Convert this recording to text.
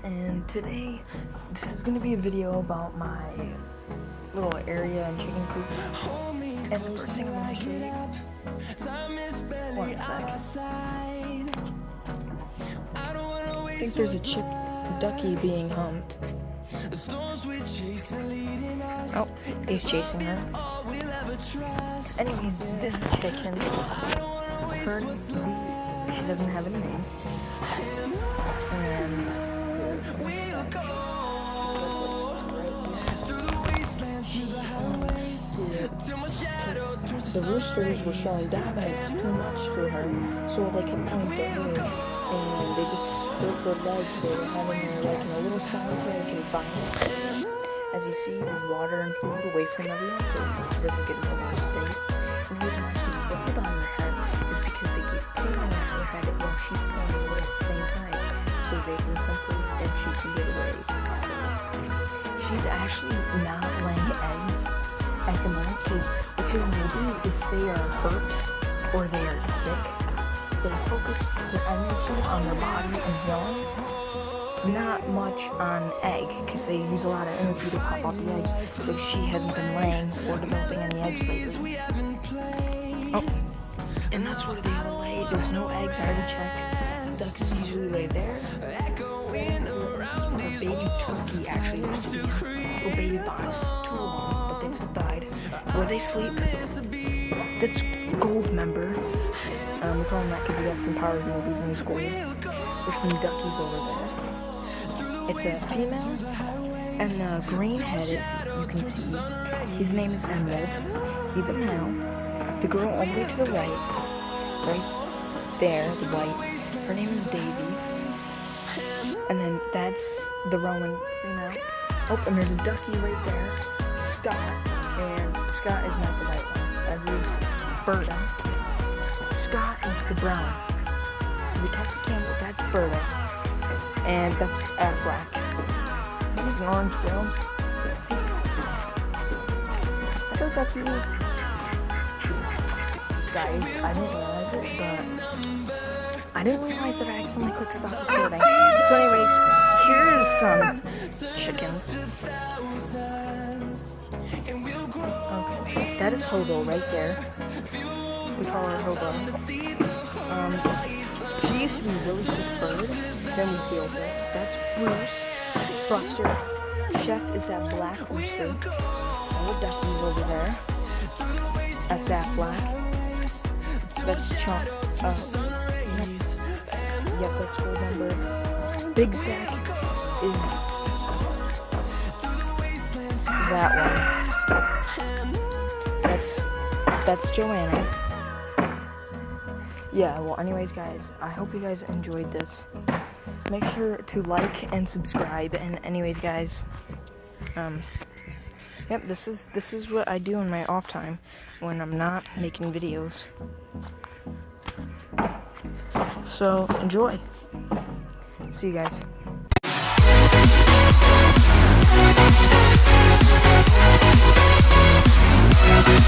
and today this is going to be a video about my little area in chicken coop. And the first thing I'm going to show you, one sec. I think there's a ducky being humped. Oh, he's chasing her. Anyways, this chicken, she doesn't have a name. And the roosters were showing down and it's too much for her, so they kept going down and they just broke her legs, so they're having her like in a little solitary confinement. As you see, there's water and food away from everyone, so she doesn't get into a worse state. And the reason why she's bald on her head is because they keep pulling at her head while she's pulling away at the same time, so they can complete and she can get away. So she's actually not laying eggs at the moment, because what children will do if they are hurt or they are sick, they focus their energy on their body and healing, not much on egg, because they use a lot of energy to pop out the eggs. So she hasn't been laying or developing any eggs lately. Oh, and that's where they all lay. There's no eggs, I already checked. Ducks usually lay there. This is where a baby turkey actually used to be. Little baby box, two of them, but they both died. Where they sleep, that's Goldmember. We call him that because he has some Power movies and he's gold. There's some duckies over there. It's a female, and the green-headed, you can see, his name is Emerald. He's a male. The girl all the way to the right there, the white, her name is Daisy. And then that's the roaming female. Oh, and there's a ducky right there, Scott. And Scott is not the white one. That is Berta. Scott is the brown. He's a Captain Campbell, that's Berta. And that's Aflac. This is an orange girl. See? I thought that'd be... Guys, I didn't realize it, but... I didn't realize that I accidentally clicked stop recording. So anyways, here's some chickens. Okay, that is Hobo right there. We call her Hobo. She used to be really sick bird, then we healed her. That's Bruce. Buster. Chef is that black rooster. All the duckies over there. That's Aflac. That's Chunk. Yep, that's Goldmember. Big Zack is that one. That's Joanna. Yeah, well, anyways, guys, I hope you guys enjoyed this. Make sure to like and subscribe. And anyways, guys, yep, this is what I do in my off time when I'm not making videos. So enjoy. See you guys.